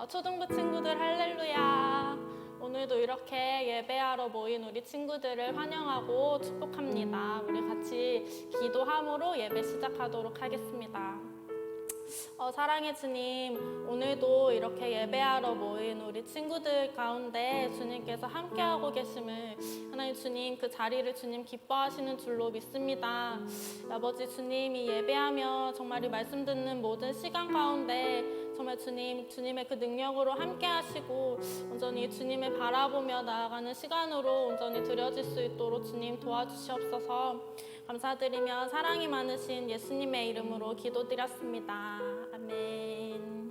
초등부 친구들 할렐루야. 오늘도 이렇게 예배하러 모인 우리 친구들을 환영하고 축복합니다. 우리 같이 기도함으로 예배 시작하도록 하겠습니다. 사랑의 주님, 오늘도 이렇게 예배하러 모인 우리 친구들 가운데 주님께서 함께하고 계심을 하나님 주님 그 자리를 주님 기뻐하시는 줄로 믿습니다. 아버지 주님이 예배하며 정말 이 말씀 듣는 모든 시간 가운데 정말 주님의 그 능력으로 함께하시고 온전히 주님을 바라보며 나아가는 시간으로 온전히 드려질 수 있도록 주님 도와주시옵소서. 감사드리며 사랑이 많으신 예수님의 이름으로 기도드렸습니다. 아멘.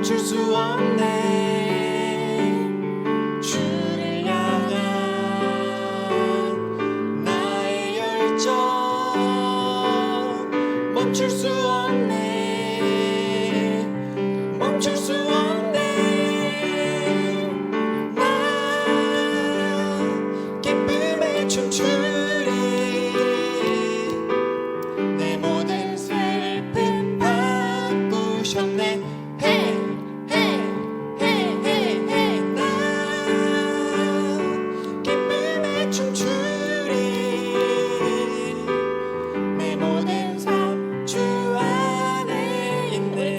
멈출 수 없네. 주를 향한 나의 열정 멈출 수 없네. 멈출 수 없네. 나 기쁨에 춤추리. 내 모든 슬픔 바꾸셨네. 내 모든 삶 주 안에 있네.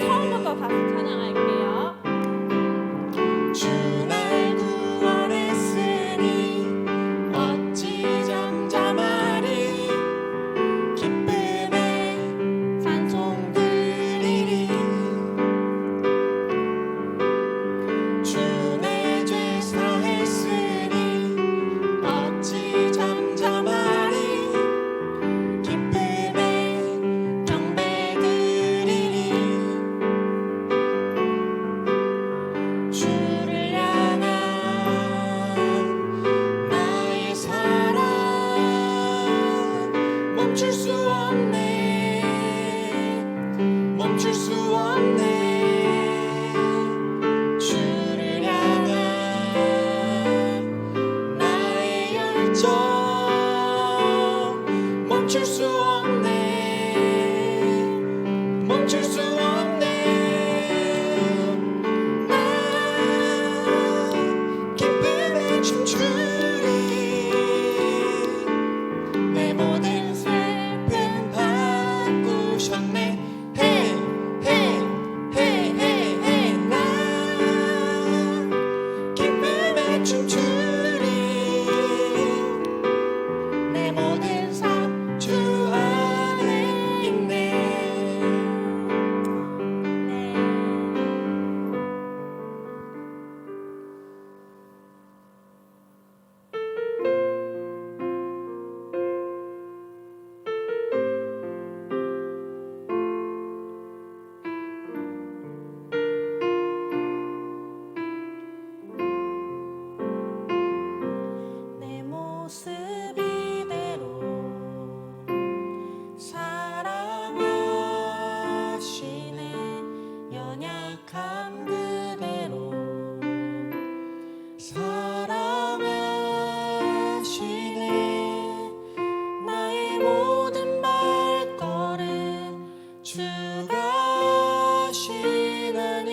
주가시나니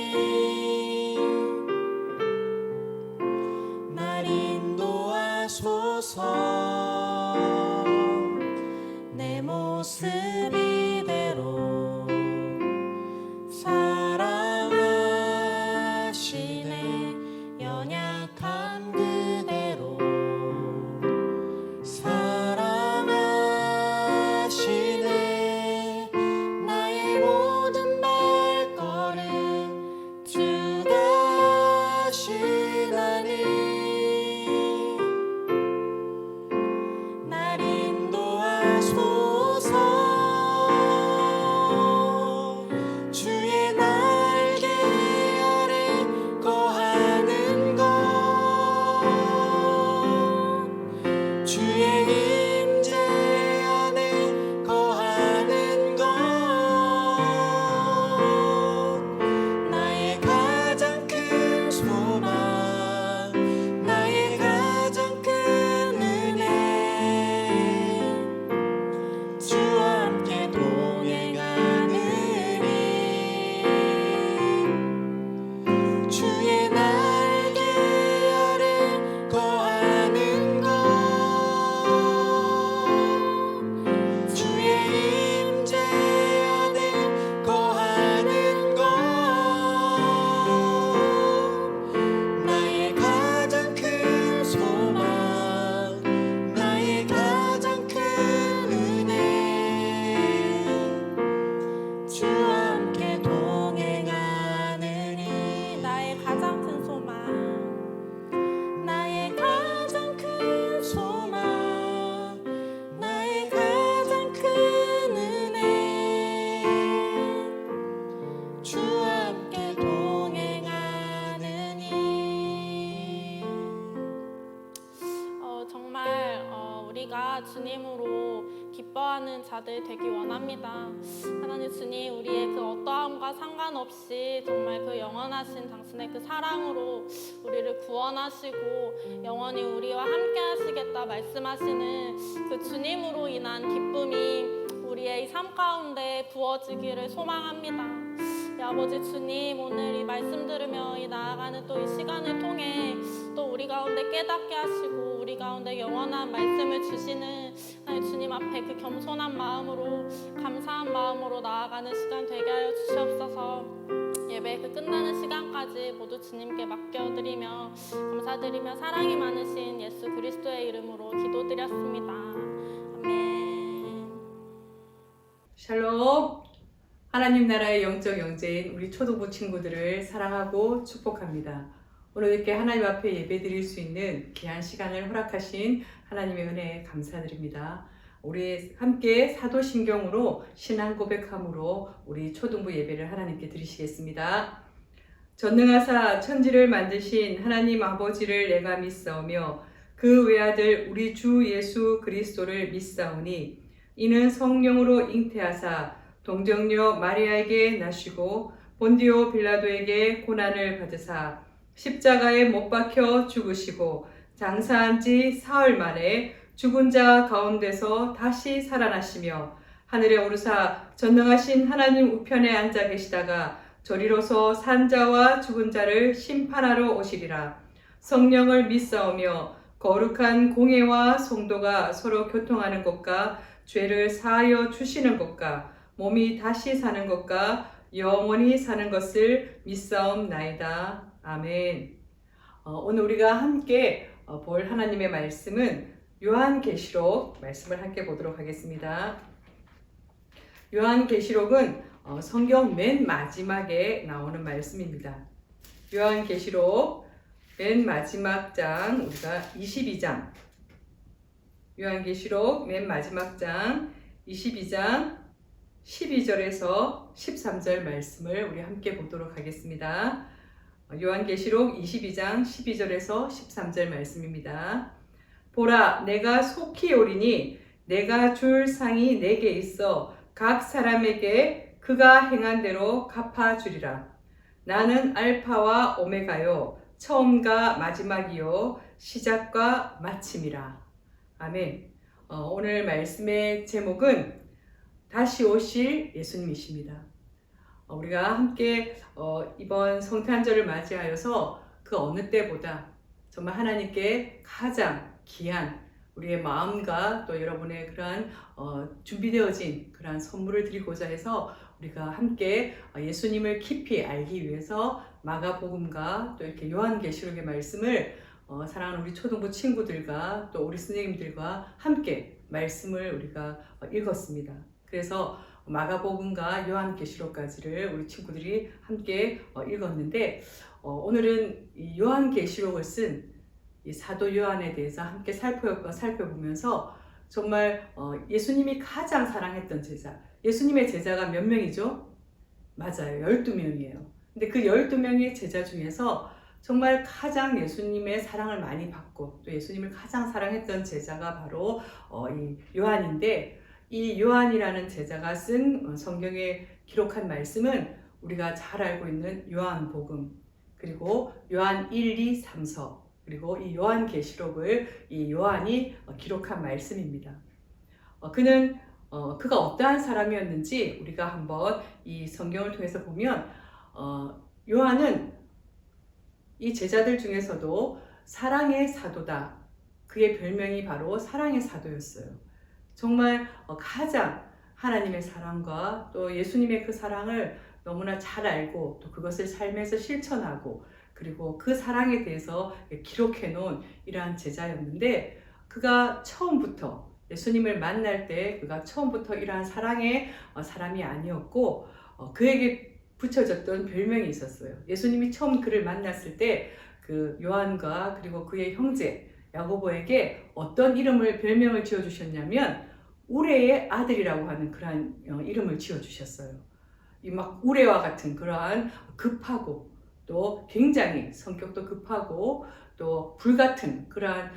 날 인도하소서 내 모습 이대로 사랑하시네 연약함 그대로 사랑하시네 나의 모든 발걸음 주가 시나니 날 인도하소서 주의 날개 아래 거하는 것 주의 임재 안에 거하는 것 나의 가장 큰 소망 나의 가장 큰 은혜 주와 함께 동행하느니 주의 날개 아래 거하는 것 주의 임재 안에 거하는 것 나의 가장 큰 소망 나의 가장 큰 은혜 주와 함께 동행하느니 나의 가장 큰 소망 나의 가장 큰 소망 나의 가장 큰 은혜 주와 함께 동행하느니 정말 우리가 주님으로 기뻐하는 자들 되기 원합니다. 하나님 주님, 우리의 그 어떠함과 상관없이 정말 그 영원하신 당신의 그 사랑으로 우리를 구원하시고 영원히 우리와 함께 하시겠다 말씀하시는 그 주님으로 인한 기쁨이 우리의 이 삶 가운데 부어지기를 소망합니다. 아버지 주님, 오늘 이 말씀 들으며 이 나아가는 또 이 시간을 통해 또 우리 가운데 깨닫게 하시고 우리 가운데 영원한 말씀을 주시는 하나님 주님 앞에 그 겸손한 마음으로 감사한 마음으로 나아가는 시간 되게 하여 주시옵소서. 예배 그 끝나는 시간까지 모두 주님께 맡겨드리며 감사드리며 사랑이 많으신 예수 그리스도의 이름으로 기도드렸습니다. 아멘. 샬롬. 하나님 나라의 영적 영재인 우리 초등부 친구들을 사랑하고 축복합니다. 오늘 이렇게 하나님 앞에 예배드릴 수 있는 귀한 시간을 허락하신 하나님의 은혜에 감사드립니다. 우리 함께 사도신경으로 신앙 고백함으로 우리 초등부 예배를 하나님께 드리시겠습니다. 전능하사 천지를 만드신 하나님 아버지를 내가 믿사오며 그 외아들 우리 주 예수 그리스도를 믿사오니 이는 성령으로 잉태하사 동정녀 마리아에게 나시고 본디오 빌라도에게 고난을 받으사 십자가에 못 박혀 죽으시고 장사한 지 사흘 만에 죽은 자 가운데서 다시 살아나시며 하늘에 오르사 전능하신 하나님 우편에 앉아 계시다가 저리로서 산 자와 죽은 자를 심판하러 오시리라. 성령을 믿사오며 거룩한 공회와 성도가 서로 교통하는 것과 죄를 사하여 주시는 것과 몸이 다시 사는 것과 영원히 사는 것을 믿사옵나이다. 아멘. 오늘 우리가 함께 볼 하나님의 말씀은 요한계시록 말씀을 함께 보도록 하겠습니다. 요한계시록은 성경 맨 마지막에 나오는 말씀입니다. 요한계시록 맨 마지막 장, 우리가 22장. 요한계시록 맨 마지막 장 22장 12절에서 13절 말씀을 우리 함께 보도록 하겠습니다. 요한계시록 22장 12절에서 13절 말씀입니다. 보라, 내가 속히 오리니 내가 줄 상이 내게 있어 각 사람에게 그가 행한 대로 갚아주리라. 나는 알파와 오메가요, 처음과 마지막이요, 시작과 마침이라. 아멘. 오늘 말씀의 제목은 다시 오실 예수님이십니다. 우리가 함께 이번 성탄절을 맞이하여서 그 어느 때보다 정말 하나님께 가장 귀한 우리의 마음과 또 여러분의 그러한 준비되어진 그러한 선물을 드리고자 해서 우리가 함께 예수님을 깊이 알기 위해서 마가복음과 또 이렇게 요한계시록의 말씀을 사랑하는 우리 초등부 친구들과 또 우리 선생님들과 함께 말씀을 우리가 읽었습니다. 그래서 마가복음과 요한계시록까지를 우리 친구들이 함께 읽었는데 오늘은 이 요한계시록을 쓴 이 사도 요한에 대해서 함께 살펴보면서 정말 예수님이 가장 사랑했던 제자, 예수님의 제자가 몇 명이죠? 맞아요, 12명이에요. 근데 그 12명의 제자 중에서 정말 가장 예수님의 사랑을 많이 받고 또 예수님을 가장 사랑했던 제자가 바로 이 요한인데, 이 요한이라는 제자가 쓴 성경에 기록한 말씀은 우리가 잘 알고 있는 요한복음, 그리고 요한 1, 2, 3서, 그리고 이 요한계시록을 이 요한이 기록한 말씀입니다. 그가 어떠한 사람이었는지 우리가 한번 이 성경을 통해서 보면 요한은 이 제자들 중에서도 사랑의 사도다. 그의 별명이 바로 사랑의 사도였어요. 정말 가장 하나님의 사랑과 또 예수님의 그 사랑을 너무나 잘 알고 또 그것을 삶에서 실천하고 그리고 그 사랑에 대해서 기록해 놓은 이러한 제자였는데, 그가 처음부터 예수님을 만날 때 그가 처음부터 이러한 사랑의 사람이 아니었고 그에게 붙여졌던 별명이 있었어요. 예수님이 처음 그를 만났을 때 그 요한과 그리고 그의 형제 야고보에게 어떤 별명을 지어주셨냐면 우레의 아들이라고 하는 그러한 이름을 지어주셨어요. 이 막 우레와 같은 그러한 급하고 또 굉장히 성격도 급하고 또 불같은 그러한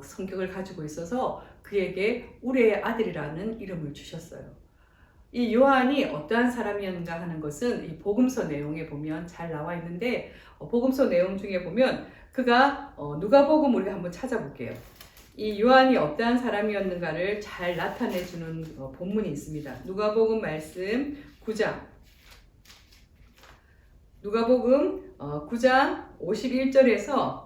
성격을 가지고 있어서 그에게 우레의 아들이라는 이름을 주셨어요. 이 요한이 어떠한 사람이었는가 하는 것은 이 복음서 내용에 보면 잘 나와 있는데, 복음서 내용 중에 보면 그가 누가복음 우리가 한번 찾아볼게요. 이 요한이 어떠한 사람이었는가를 잘 나타내주는 본문이 있습니다. 누가복음 말씀 9장, 누가복음 9장 51절에서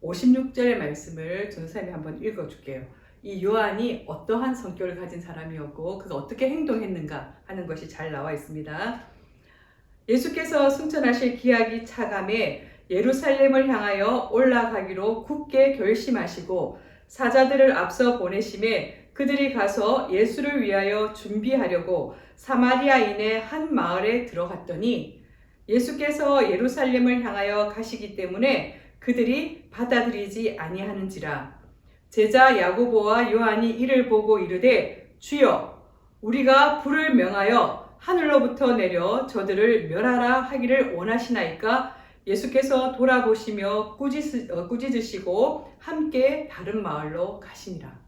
56절의 말씀을 전사님이 한번 읽어줄게요. 이 요한이 어떠한 성격을 가진 사람이었고 그가 어떻게 행동했는가 하는 것이 잘 나와 있습니다. 예수께서 승천하실 기약이 차감해 예루살렘을 향하여 올라가기로 굳게 결심하시고 사자들을 앞서 보내심에 그들이 가서 예수를 위하여 준비하려고 사마리아인의 한 마을에 들어갔더니 예수께서 예루살렘을 향하여 가시기 때문에 그들이 받아들이지 아니하는지라. 제자 야고보와 요한이 이를 보고 이르되 주여 우리가 불을 명하여 하늘로부터 내려 저들을 멸하라 하기를 원하시나이까? 예수께서 돌아보시며 꾸짖으시고 함께 다른 마을로 가시니라.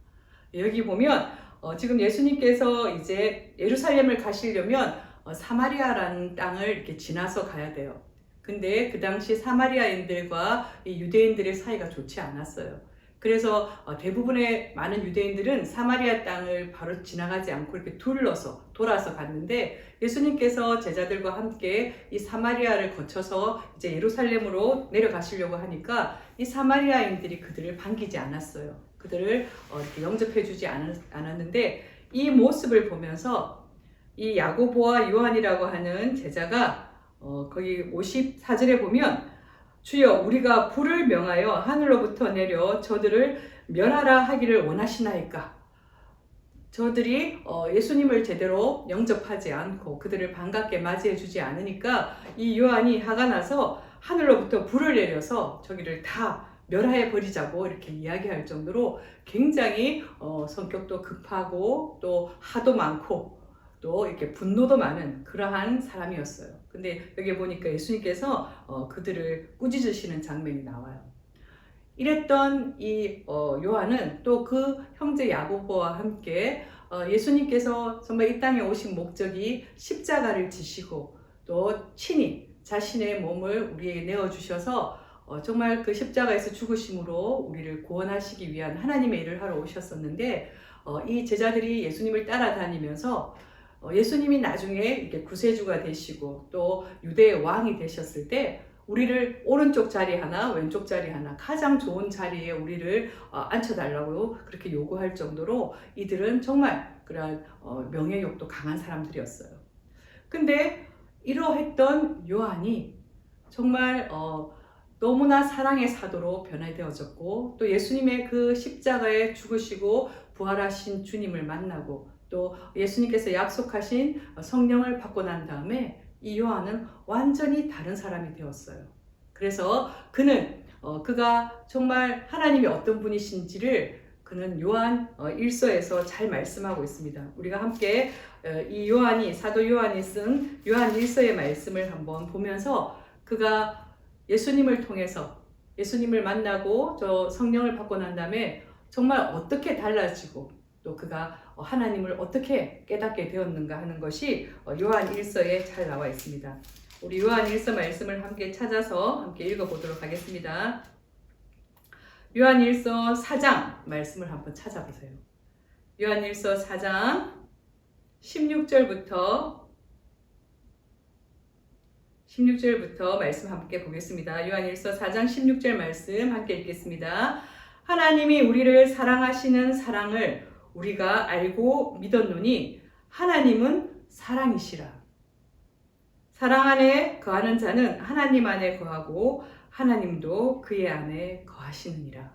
여기 보면 지금 예수님께서 이제 예루살렘을 가시려면 사마리아라는 땅을 이렇게 지나서 가야 돼요. 근데 그 당시 사마리아인들과 이 유대인들의 사이가 좋지 않았어요. 그래서 대부분의 많은 유대인들은 사마리아 땅을 바로 지나가지 않고 이렇게 돌아서 갔는데, 예수님께서 제자들과 함께 이 사마리아를 거쳐서 이제 예루살렘으로 내려가시려고 하니까 이 사마리아인들이 그들을 반기지 않았어요. 그들을 이렇게 영접해주지 않았는데, 이 모습을 보면서 이 야고보와 요한이라고 하는 제자가 거기 54절에 보면 주여 우리가 불을 명하여 하늘로부터 내려 저들을 멸하라 하기를 원하시나이까? 저들이 예수님을 제대로 영접하지 않고 그들을 반갑게 맞이해 주지 않으니까 이 요한이 화가 나서 하늘로부터 불을 내려서 저기를 다 멸하해 버리자고 이렇게 이야기할 정도로 굉장히 성격도 급하고 또 화도 많고 또 이렇게 분노도 많은 그러한 사람이었어요. 근데 여기 보니까 예수님께서 그들을 꾸짖으시는 장면이 나와요. 이랬던 이 요한은 또 그 형제 야고보와 함께 예수님께서 정말 이 땅에 오신 목적이 십자가를 지시고 또 친히 자신의 몸을 우리에게 내어주셔서 정말 그 십자가에서 죽으심으로 우리를 구원하시기 위한 하나님의 일을 하러 오셨었는데, 이 제자들이 예수님을 따라다니면서 예수님이 나중에 이렇게 구세주가 되시고 또 유대의 왕이 되셨을 때 우리를 오른쪽 자리 하나 왼쪽 자리 하나 가장 좋은 자리에 우리를 앉혀달라고 그렇게 요구할 정도로 이들은 정말 그런 명예욕도 강한 사람들이었어요. 근데 이러했던 요한이 정말 너무나 사랑의 사도로 변화되어졌고 또 예수님의 그 십자가에 죽으시고 부활하신 주님을 만나고 또 예수님께서 약속하신 성령을 받고 난 다음에 이 요한은 완전히 다른 사람이 되었어요. 그래서 그는 그가 정말 하나님이 어떤 분이신지를 그는 요한 1서에서 잘 말씀하고 있습니다. 우리가 함께 이 요한이 사도 요한이 쓴 요한 1서의 말씀을 한번 보면서 그가 예수님을 통해서 예수님을 만나고 저 성령을 받고 난 다음에 정말 어떻게 달라지고 또 그가 하나님을 어떻게 깨닫게 되었는가 하는 것이 요한 1서에 잘 나와 있습니다. 우리 요한 1서 말씀을 함께 찾아서 함께 읽어보도록 하겠습니다. 요한 1서 4장 말씀을 한번 찾아보세요. 요한 1서 4장 16절부터 말씀 함께 보겠습니다. 요한 1서 4장 16절 말씀 함께 읽겠습니다. 하나님이 우리를 사랑하시는 사랑을 우리가 알고 믿었노니 하나님은 사랑이시라. 사랑 안에 거하는 자는 하나님 안에 거하고 하나님도 그의 안에 거하시느니라.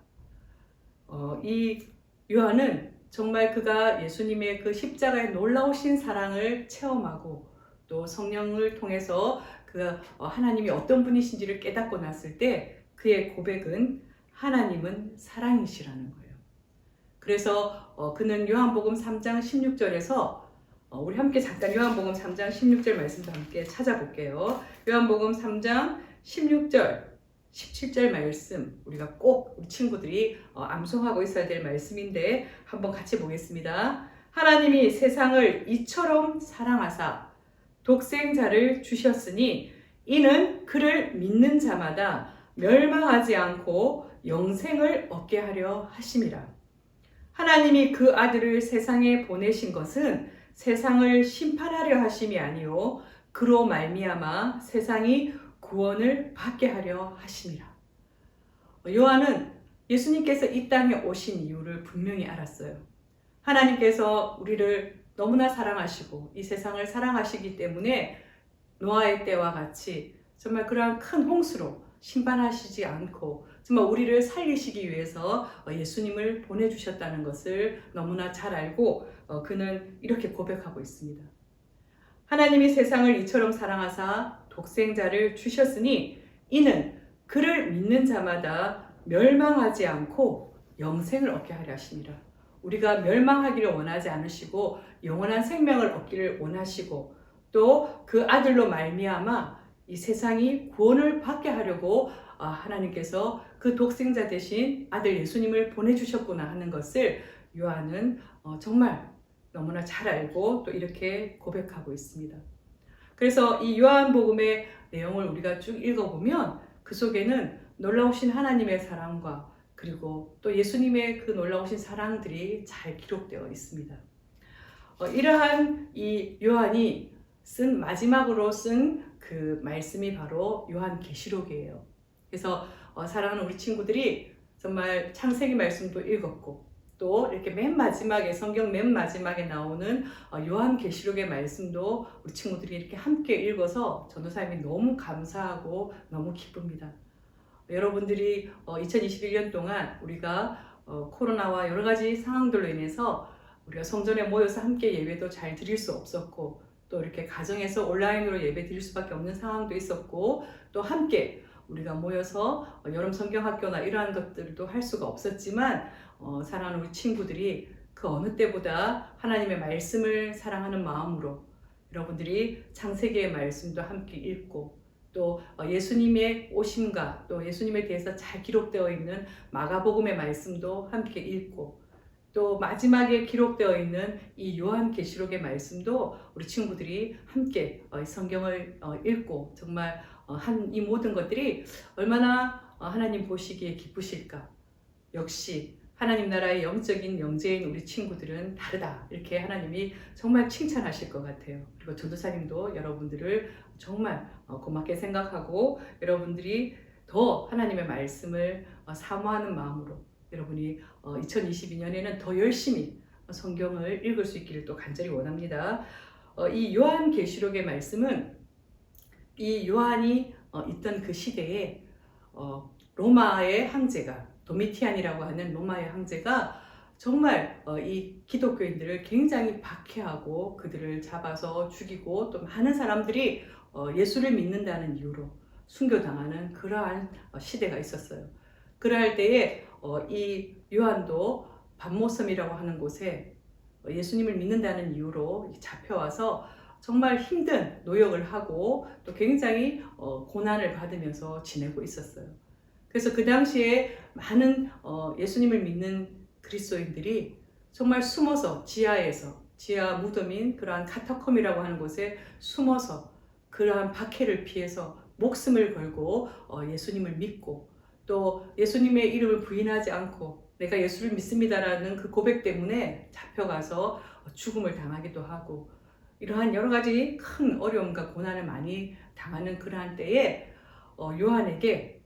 이 요한은 정말 그가 예수님의 그 십자가의 놀라우신 사랑을 체험하고 또 성령을 통해서 그 하나님이 어떤 분이신지를 깨닫고 났을 때 그의 고백은 하나님은 사랑이시라는 거예요. 그래서 그는 요한복음 3장 16절에서 우리 함께 잠깐 요한복음 3장 16절 말씀도 함께 찾아볼게요. 요한복음 3장 16절 17절 말씀 우리가 꼭 우리 친구들이 암송하고 있어야 될 말씀인데 한번 같이 보겠습니다. 하나님이 세상을 이처럼 사랑하사 독생자를 주셨으니 이는 그를 믿는 자마다 멸망하지 않고 영생을 얻게 하려 하심이라. 하나님이 그 아들을 세상에 보내신 것은 세상을 심판하려 하심이 아니요 그로 말미암아 세상이 구원을 받게 하려 하심이라. 요한은 예수님께서 이 땅에 오신 이유를 분명히 알았어요. 하나님께서 우리를 너무나 사랑하시고 이 세상을 사랑하시기 때문에 노아의 때와 같이 정말 그러한 큰 홍수로 심판하시지 않고 정말 우리를 살리시기 위해서 예수님을 보내주셨다는 것을 너무나 잘 알고 그는 이렇게 고백하고 있습니다. 하나님이 세상을 이처럼 사랑하사 독생자를 주셨으니 이는 그를 믿는 자마다 멸망하지 않고 영생을 얻게 하려 하심이라. 우리가 멸망하기를 원하지 않으시고 영원한 생명을 얻기를 원하시고 또 그 아들로 말미암아 이 세상이 구원을 받게 하려고 하나님께서 그 독생자 대신 아들 예수님을 보내주셨구나 하는 것을 요한은 정말 너무나 잘 알고 또 이렇게 고백하고 있습니다. 그래서 이 요한복음의 내용을 우리가 쭉 읽어보면 그 속에는 놀라우신 하나님의 사랑과 그리고 또 예수님의 그 놀라우신 사랑들이 잘 기록되어 있습니다. 이러한 이 요한이 마지막으로 쓴 그 말씀이 바로 요한계시록이에요. 그래서 사랑하는 우리 친구들이 정말 창세기 말씀도 읽었고 또 이렇게 맨 마지막에 성경 맨 마지막에 나오는 요한계시록의 말씀도 우리 친구들이 이렇게 함께 읽어서 전도사님이 너무 감사하고 너무 기쁩니다. 여러분들이 2021년 동안 우리가 코로나와 여러 가지 상황들로 인해서 우리가 성전에 모여서 함께 예배도 잘 드릴 수 없었고 또 이렇게 가정에서 온라인으로 예배 드릴 수밖에 없는 상황도 있었고 또 함께 우리가 모여서 여름 성경학교나 이러한 것들도 할 수가 없었지만 사랑하는 우리 친구들이 그 어느 때보다 하나님의 말씀을 사랑하는 마음으로 여러분들이 창세기의 말씀도 함께 읽고 또 예수님의 오심과 또 예수님에 대해서 잘 기록되어 있는 마가복음의 말씀도 함께 읽고 또 마지막에 기록되어 있는 이 요한계시록의 말씀도 우리 친구들이 함께 성경을 읽고 정말 한 이 모든 것들이 얼마나 하나님 보시기에 기쁘실까. 역시 하나님 나라의 영적인 영재인 우리 친구들은 다르다. 이렇게 하나님이 정말 칭찬하실 것 같아요. 그리고 전도사님도 여러분들을 정말 고맙게 생각하고 여러분들이 더 하나님의 말씀을 사모하는 마음으로 여러분이 2022년에는 더 열심히 성경을 읽을 수 있기를 또 간절히 원합니다. 이 요한계시록의 말씀은 이 요한이 있던 그 시대에 로마의 황제가 도미티안이라고 하는 로마의 황제가 정말 이 기독교인들을 굉장히 박해하고 그들을 잡아서 죽이고 또 많은 사람들이 예수를 믿는다는 이유로 순교당하는 그러한 시대가 있었어요. 그럴 때에 이 요한도 반모섬이라고 하는 곳에 예수님을 믿는다는 이유로 잡혀와서 정말 힘든 노역을 하고 또 굉장히 고난을 받으면서 지내고 있었어요. 그래서 그 당시에 많은 예수님을 믿는 그리스도인들이 정말 숨어서 지하 무덤인 그러한 카타콤이라고 하는 곳에 숨어서 그러한 박해를 피해서 목숨을 걸고 예수님을 믿고 또 예수님의 이름을 부인하지 않고 내가 예수를 믿습니다라는 그 고백 때문에 잡혀가서 죽음을 당하기도 하고 이러한 여러 가지 큰 어려움과 고난을 많이 당하는 그러한 때에 요한에게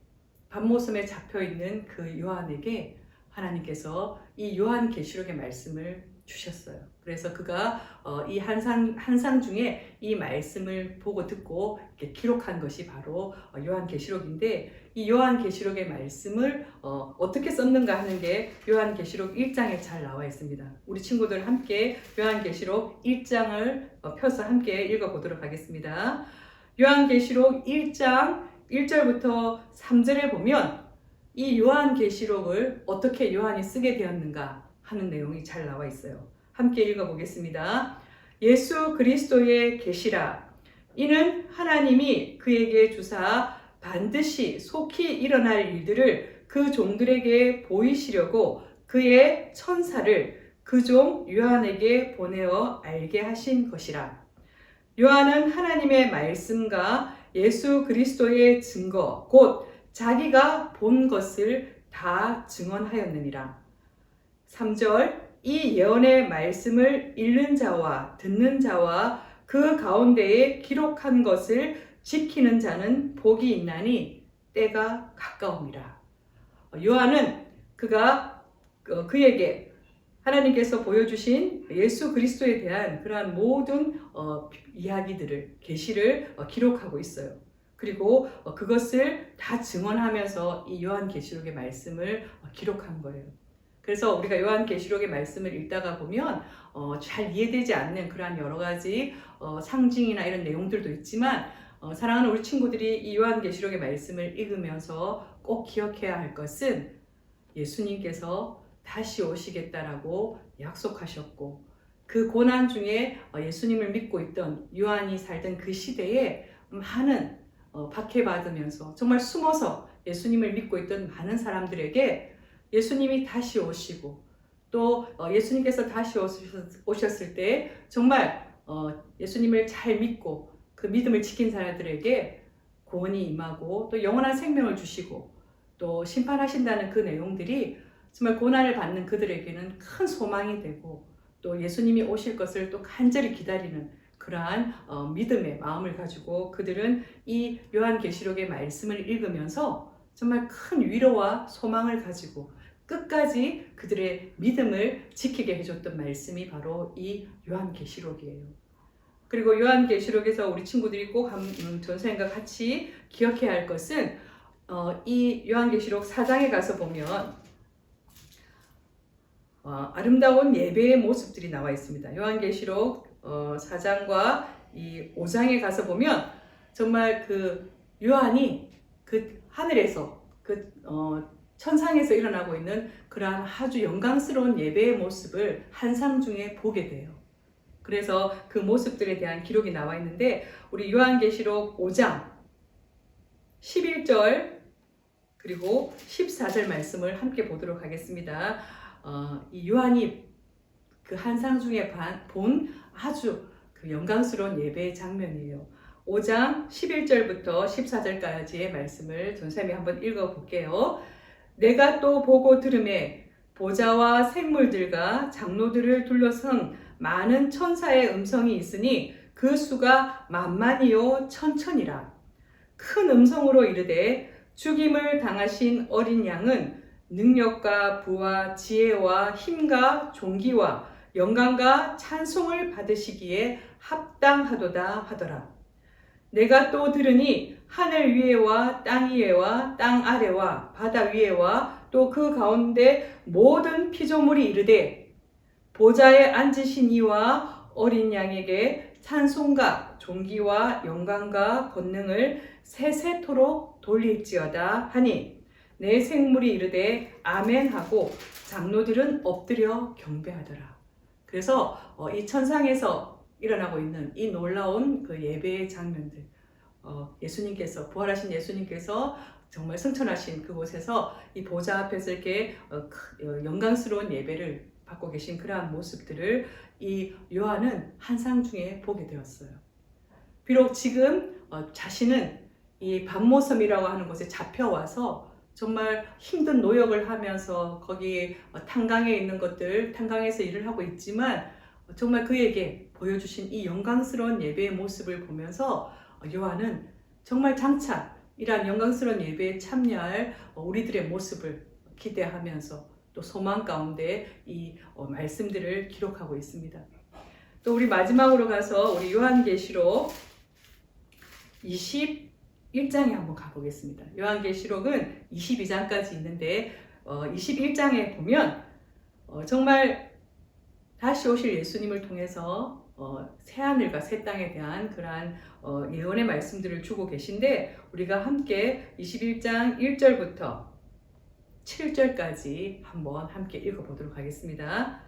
반모섬에 잡혀있는 그 요한에게 하나님께서 이 요한계시록의 말씀을 주셨어요. 그래서 그가 이 한상 중에 이 말씀을 보고 듣고 이렇게 기록한 것이 바로 요한계시록인데 이 요한계시록의 말씀을 어떻게 썼는가 하는 게 요한계시록 1장에 잘 나와 있습니다. 우리 친구들 함께 요한계시록 1장을 펴서 함께 읽어보도록 하겠습니다. 요한계시록 1장 1절부터 3절에 보면 이 요한계시록을 어떻게 요한이 쓰게 되었는가 하는 내용이 잘 나와 있어요. 함께 읽어보겠습니다. 예수 그리스도의 계시라. 이는 하나님이 그에게 주사 반드시 속히 일어날 일들을 그 종들에게 보이시려고 그의 천사를 그 종 요한에게 보내어 알게 하신 것이라. 요한은 하나님의 말씀과 예수 그리스도의 증거 곧 자기가 본 것을 다 증언하였느니라. 3절 이 예언의 말씀을 읽는 자와 듣는 자와 그 가운데에 기록한 것을 지키는 자는 복이 있나니 때가 가까움이라. 요한은 그에게 하나님께서 보여주신 예수 그리스도에 대한 그러한 모든 이야기들을 계시를 기록하고 있어요. 그리고 그것을 다 증언하면서 이 요한계시록의 말씀을 기록한 거예요. 그래서 우리가 요한계시록의 말씀을 읽다가 보면 잘 이해되지 않는 그러한 여러 가지 상징이나 이런 내용들도 있지만 사랑하는 우리 친구들이 이 요한계시록의 말씀을 읽으면서 꼭 기억해야 할 것은 예수님께서 다시 오시겠다라고 약속하셨고 그 고난 중에 예수님을 믿고 있던 요한이 살던 그 시대에 많은 박해받으면서 정말 숨어서 예수님을 믿고 있던 많은 사람들에게 예수님이 다시 오시고 또 예수님께서 다시 오셨을 때 정말 예수님을 잘 믿고 그 믿음을 지킨 사람들에게 구원이 임하고 또 영원한 생명을 주시고 또 심판하신다는 그 내용들이 정말 고난을 받는 그들에게는 큰 소망이 되고 또 예수님이 오실 것을 또 간절히 기다리는 그러한 믿음의 마음을 가지고 그들은 이 요한계시록의 말씀을 읽으면서 정말 큰 위로와 소망을 가지고 끝까지 그들의 믿음을 지키게 해줬던 말씀이 바로 이 요한계시록이에요. 그리고 요한계시록에서 우리 친구들이 꼭 전생과 같이 기억해야 할 것은 이 요한계시록 4장에 가서 보면 아름다운 예배의 모습들이 나와 있습니다. 요한계시록 4장과 이 5장에 가서 보면 정말 그 요한이 그 하늘에서 그 천상에서 일어나고 있는 그러한 아주 영광스러운 예배의 모습을 한상 중에 보게 돼요. 그래서 그 모습들에 대한 기록이 나와 있는데 우리 요한계시록 5장 11절 그리고 14절 말씀을 함께 보도록 하겠습니다. 이 요한이 그 한상 중에 본 아주 그 영광스러운 예배의 장면이에요. 5장 11절부터 14절까지의 말씀을 전쌤이 한번 읽어볼게요. 내가 또 보고 들음에 보좌와 생물들과 장로들을 둘러선 많은 천사의 음성이 있으니 그 수가 만만이요 천천이라. 큰 음성으로 이르되 죽임을 당하신 어린 양은 능력과 부와 지혜와 힘과 존귀와 영광과 찬송을 받으시기에 합당하도다 하더라. 내가 또 들으니 하늘 위에와 땅 위에와 땅 아래와 바다 위에와 또 그 가운데 모든 피조물이 이르되 보좌에 앉으신 이와 어린 양에게 찬송과 존귀와 영광과 권능을 세세토록 돌릴지어다 하니 내 생물이 이르되 아멘하고 장로들은 엎드려 경배하더라. 그래서 이 천상에서 일어나고 있는 이 놀라운 그 예배의 장면들, 예수님께서 부활하신 예수님께서 정말 승천하신 그곳에서 이 보좌 앞에서 이렇게 영광스러운 예배를 받고 계신 그러한 모습들을 이 요한은 환상 중에 보게 되었어요. 비록 지금 자신은 이 반모섬이라고 하는 곳에 잡혀와서 정말 힘든 노역을 하면서 거기 탄광에 있는 것들, 탄광에서 일을 하고 있지만 정말 그에게 보여주신 이 영광스러운 예배의 모습을 보면서 요한은 정말 장차 이러한 영광스러운 예배에 참여할 우리들의 모습을 기대하면서 또 소망 가운데 이 말씀들을 기록하고 있습니다. 또 우리 마지막으로 가서 우리 요한계시록 21장에 한번 가보겠습니다. 요한계시록은 22장까지 있는데 21장에 보면 정말 다시 오실 예수님을 통해서 새하늘과 새 땅에 대한 그러한 예언의 말씀들을 주고 계신데 우리가 함께 21장 1절부터 7절까지 한번 함께 읽어보도록 하겠습니다.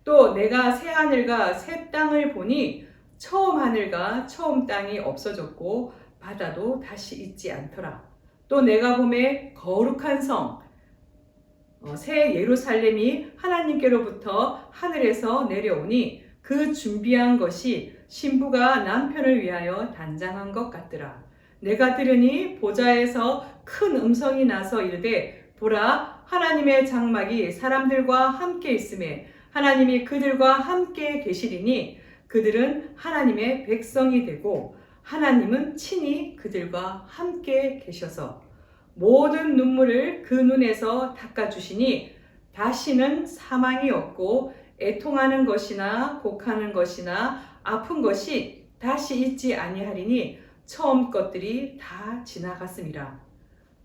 또 내가 새하늘과 새 땅을 보니 처음 하늘과 처음 땅이 없어졌고 바다도 다시 있지 않더라. 또 내가 보매 거룩한 성 새 예루살렘이 하나님께로부터 하늘에서 내려오니 그 준비한 것이 신부가 남편을 위하여 단장한 것 같더라. 내가 들으니 보좌에서 큰 음성이 나서 이르되 보라 하나님의 장막이 사람들과 함께 있음에 하나님이 그들과 함께 계시리니 그들은 하나님의 백성이 되고 하나님은 친히 그들과 함께 계셔서 모든 눈물을 그 눈에서 닦아주시니 다시는 사망이 없고 애통하는 것이나 곡하는 것이나 아픈 것이 다시 있지 아니하리니 처음 것들이 다 지나갔음이라.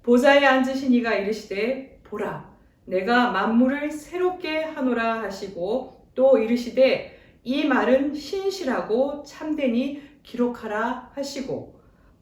보좌에 앉으신 이가 이르시되 보라 내가 만물을 새롭게 하노라 하시고 또 이르시되 이 말은 신실하고 참되니 기록하라 하시고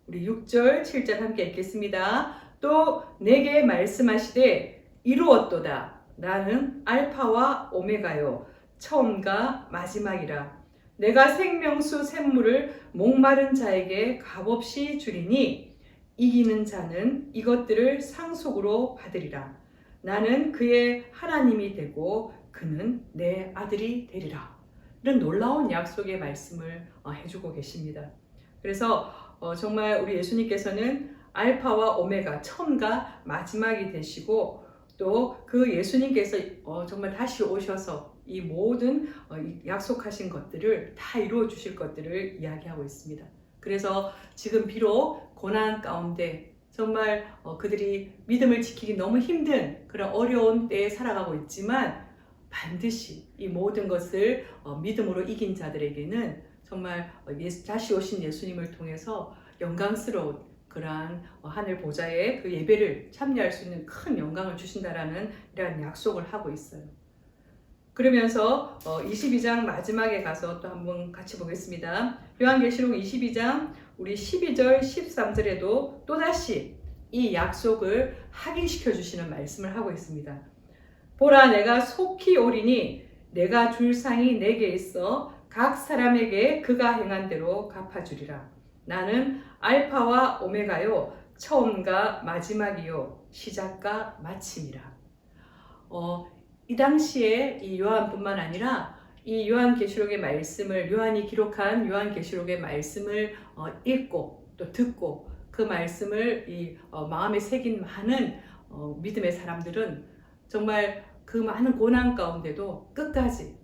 우리 6절 7절 함께 읽겠습니다. 또 내게 말씀하시되 이루었도다. 나는 알파와 오메가요 처음과 마지막이라. 내가 생명수 샘물을 목마른 자에게 값없이 주리니 이기는 자는 이것들을 상속으로 받으리라. 나는 그의 하나님이 되고 그는 내 아들이 되리라. 이런 놀라운 약속의 말씀을 해주고 계십니다. 그래서 정말 우리 예수님께서는 알파와 오메가 처음과 마지막이 되시고 또 그 예수님께서 정말 다시 오셔서 이 모든 약속하신 것들을 다 이루어 주실 것들을 이야기하고 있습니다. 그래서 지금 비록 고난 가운데 정말 그들이 믿음을 지키기 너무 힘든 그런 어려운 때에 살아가고 있지만 반드시 이 모든 것을 믿음으로 이긴 자들에게는 정말 다시 오신 예수님을 통해서 영광스러운 그러한 하늘 보좌의 그 예배를 참여할 수 있는 큰 영광을 주신다라는 이러한 약속을 하고 있어요. 그러면서 22장 마지막에 가서 또 한번 같이 보겠습니다. 요한계시록 22장 우리 12절 13절에도 또다시 이 약속을 확인시켜 주시는 말씀을 하고 있습니다. 보라 내가 속히 오리니 내가 줄 상이 내게 있어 각 사람에게 그가 행한 대로 갚아주리라. 나는 알파와 오메가요 처음과 마지막이요 시작과 마침이라. 이 당시에 이 요한뿐만 아니라 이 요한계시록의 말씀을 요한이 기록한 요한계시록의 말씀을 읽고 또 듣고 그 말씀을 이 마음에 새긴 많은 믿음의 사람들은 정말 그 많은 고난 가운데도 끝까지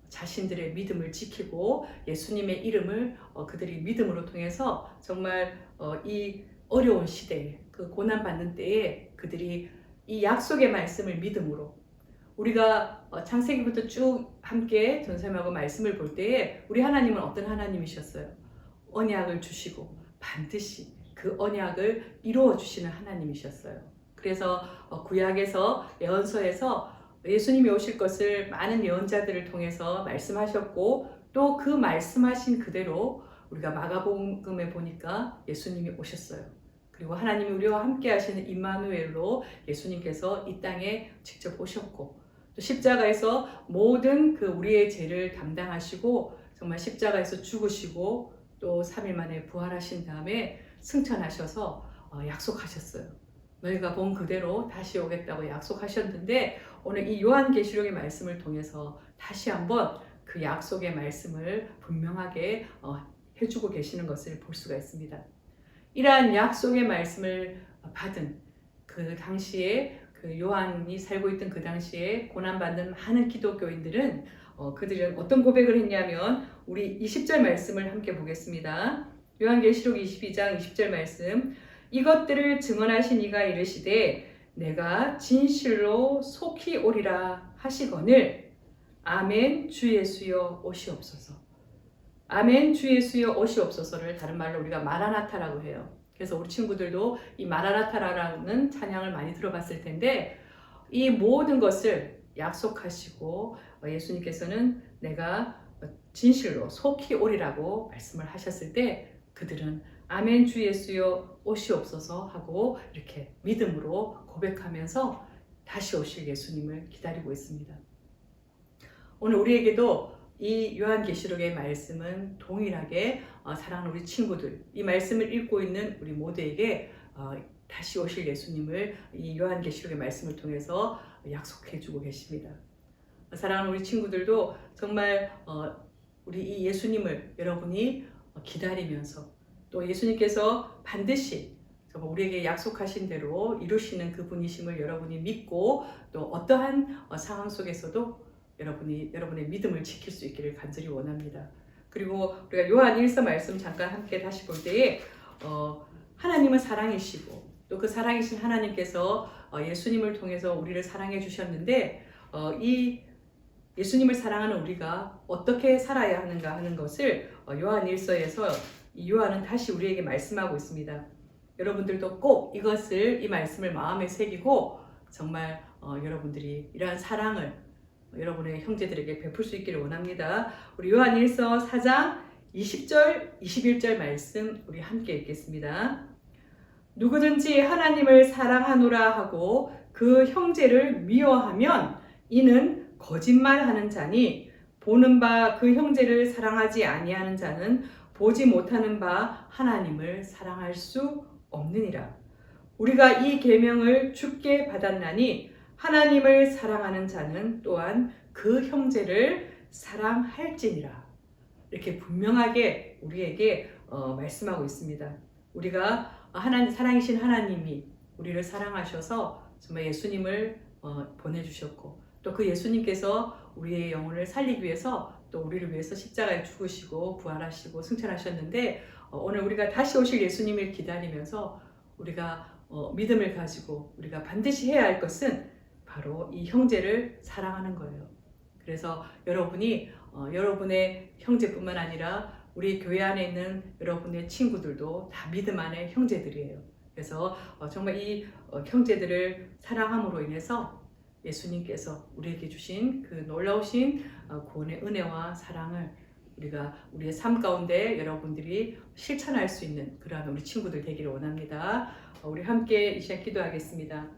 자신들의 믿음을 지키고 예수님의 이름을 그들이 믿음으로 통해서 정말 이 어려운 시대에 그 고난 받는 때에 그들이 이 약속의 말씀을 믿음으로 우리가 창세기부터 쭉 함께 전사님하고 말씀을 볼 때에 우리 하나님은 어떤 하나님이셨어요? 언약을 주시고 반드시 그 언약을 이루어 주시는 하나님이셨어요. 그래서 구약에서 예언서에서 예수님이 오실 것을 많은 예언자들을 통해서 말씀하셨고 또 그 말씀하신 그대로 우리가 마가복음에 보니까 예수님이 오셨어요. 그리고 하나님이 우리와 함께 하시는 임마누엘로 예수님께서 이 땅에 직접 오셨고 또 십자가에서 모든 그 우리의 죄를 담당하시고 정말 십자가에서 죽으시고 또 3일 만에 부활하신 다음에 승천하셔서 약속하셨어요. 너희가 본 그대로 다시 오겠다고 약속하셨는데 오늘 이 요한계시록의 말씀을 통해서 다시 한번 그 약속의 말씀을 분명하게 해주고 계시는 것을 볼 수가 있습니다. 이러한 약속의 말씀을 받은 그 당시에 그 요한이 살고 있던 그 당시에 고난받는 많은 기독교인들은 그들은 어떤 고백을 했냐면 우리 20절 말씀을 함께 보겠습니다. 요한계시록 22장 20절 말씀 이것들을 증언하신 이가 이르시되 내가 진실로 속히 오리라 하시거늘 아멘 주 예수여 오시옵소서. 아멘 주 예수여 오시옵소서를 다른 말로 우리가 마라나타라고 해요. 그래서 우리 친구들도 이 마라나타라는 찬양을 많이 들어봤을 텐데 이 모든 것을 약속하시고 예수님께서는 내가 진실로 속히 오리라고 말씀을 하셨을 때 그들은 아멘 주 예수여 오시옵소서 하고 이렇게 믿음으로 고백하면서 다시 오실 예수님을 기다리고 있습니다. 오늘 우리에게도 이 요한계시록의 말씀은 동일하게 사랑하는 우리 친구들, 이 말씀을 읽고 있는 우리 모두에게 다시 오실 예수님을 이 요한계시록의 말씀을 통해서 약속해 주고 계십니다. 사랑하는 우리 친구들도 정말 우리 이 예수님을 여러분이 기다리면서 또 예수님께서 반드시 우리에게 약속하신 대로 이루시는 그분이심을 여러분이 믿고 또 어떠한 상황 속에서도 여러분의 믿음을 지킬 수 있기를 간절히 원합니다. 그리고 우리가 요한 1서 말씀 잠깐 함께 다시 볼 때에 하나님은 사랑이시고 또 그 사랑이신 하나님께서 예수님을 통해서 우리를 사랑해 주셨는데 이 예수님을 사랑하는 우리가 어떻게 살아야 하는가 하는 것을 요한 1서에서 이 요한은 다시 우리에게 말씀하고 있습니다. 여러분들도 꼭 이 말씀을 마음에 새기고 정말 여러분들이 이러한 사랑을 여러분의 형제들에게 베풀 수 있기를 원합니다. 우리 요한 1서 4장 20절, 21절 말씀 우리 함께 읽겠습니다. 누구든지 하나님을 사랑하노라 하고 그 형제를 미워하면 이는 거짓말하는 자니 보는 바 그 형제를 사랑하지 아니하는 자는 보지 못하는 바 하나님을 사랑할 수 없느니라. 우리가 이 계명을 주께 받았나니 하나님을 사랑하는 자는 또한 그 형제를 사랑할지니라. 이렇게 분명하게 우리에게 말씀하고 있습니다. 우리가 사랑이신 하나님이 우리를 사랑하셔서 정말 예수님을 보내주셨고 또 그 예수님께서 우리의 영혼을 살리기 위해서 또 우리를 위해서 십자가에 죽으시고 부활하시고 승천하셨는데 오늘 우리가 다시 오실 예수님을 기다리면서 우리가 믿음을 가지고 우리가 반드시 해야 할 것은 바로 이 형제를 사랑하는 거예요. 그래서 여러분이 여러분의 형제뿐만 아니라 우리 교회 안에 있는 여러분의 친구들도 다 믿음 안의 형제들이에요. 그래서 정말 이 형제들을 사랑함으로 인해서 예수님께서 우리에게 주신 그 놀라우신 구원의 은혜와 사랑을 우리가 우리의 삶 가운데 여러분들이 실천할 수 있는 그러한 우리 친구들 되기를 원합니다. 우리 함께 이 시간 기도하겠습니다.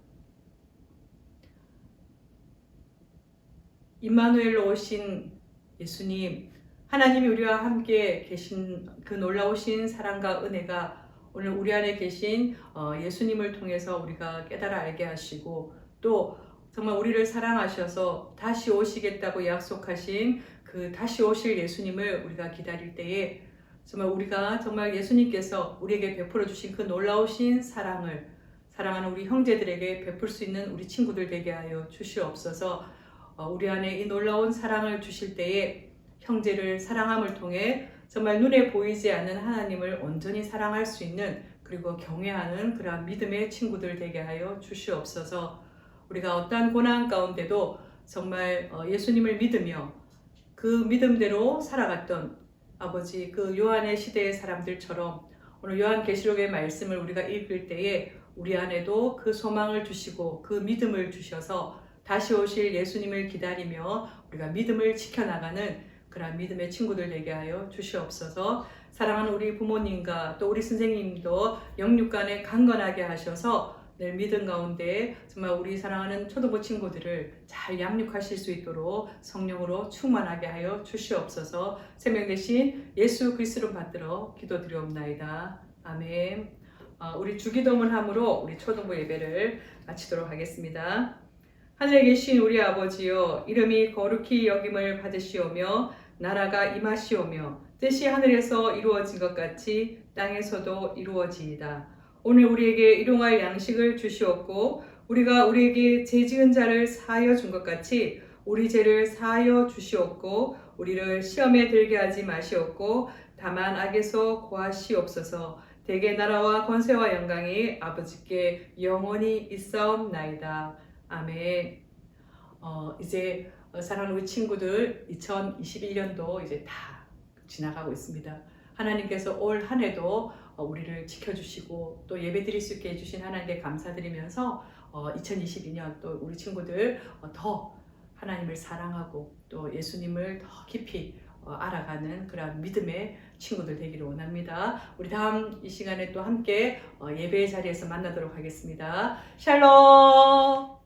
임마누엘로 오신 예수님, 하나님이 우리와 함께 계신 그 놀라우신 사랑과 은혜가 오늘 우리 안에 계신 예수님을 통해서 우리가 깨달아 알게 하시고 또 정말 우리를 사랑하셔서 다시 오시겠다고 약속하신 그 다시 오실 예수님을 우리가 기다릴 때에 정말 예수님께서 우리에게 베풀어 주신 그 놀라우신 사랑을 사랑하는 우리 형제들에게 베풀 수 있는 우리 친구들 되게 하여 주시옵소서. 우리 안에 이 놀라운 사랑을 주실 때에 형제를 사랑함을 통해 정말 눈에 보이지 않는 하나님을 온전히 사랑할 수 있는 그리고 경외하는 그러한 믿음의 친구들 되게 하여 주시옵소서. 우리가 어떠한 고난 가운데도 정말 예수님을 믿으며 그 믿음대로 살아갔던 아버지 그 요한의 시대의 사람들처럼 오늘 요한계시록의 말씀을 우리가 읽을 때에 우리 안에도 그 소망을 주시고 그 믿음을 주셔서 다시 오실 예수님을 기다리며 우리가 믿음을 지켜나가는 그런 믿음의 친구들 되게 하여 주시옵소서. 사랑하는 우리 부모님과 또 우리 선생님도 영육간에 강건하게 하셔서 늘 믿음 가운데 정말 우리 사랑하는 초등부 친구들을 잘 양육하실 수 있도록 성령으로 충만하게 하여 주시옵소서. 생명 대신 예수 그리스도를 받들어 기도드리옵나이다. 아멘. 우리 주기도문 함으로 우리 초등부 예배를 마치도록 하겠습니다. 하늘에 계신 우리 아버지여, 이름이 거룩히 여김을 받으시오며 나라가 임하시오며 뜻이 하늘에서 이루어진 것 같이 땅에서도 이루어지이다. 오늘 우리에게 일용할 양식을 주시옵고 우리가 우리에게 죄 지은 자를 사하여 준 것 같이 우리 죄를 사하여 주시옵고 우리를 시험에 들게 하지 마시옵고 다만 악에서 구하시옵소서. 대개 나라와 권세와 영광이 아버지께 영원히 있사옵나이다. 아멘. 이제 사랑하는 우리 친구들 2021년도 이제 다 지나가고 있습니다. 하나님께서 올 한 해도 우리를 지켜주시고 또 예배드릴 수 있게 해주신 하나님께 감사드리면서 2022년 또 우리 친구들 더 하나님을 사랑하고 또 예수님을 더 깊이 알아가는 그런 믿음의 친구들 되기를 원합니다. 우리 다음 이 시간에 또 함께 예배의 자리에서 만나도록 하겠습니다. 샬롬.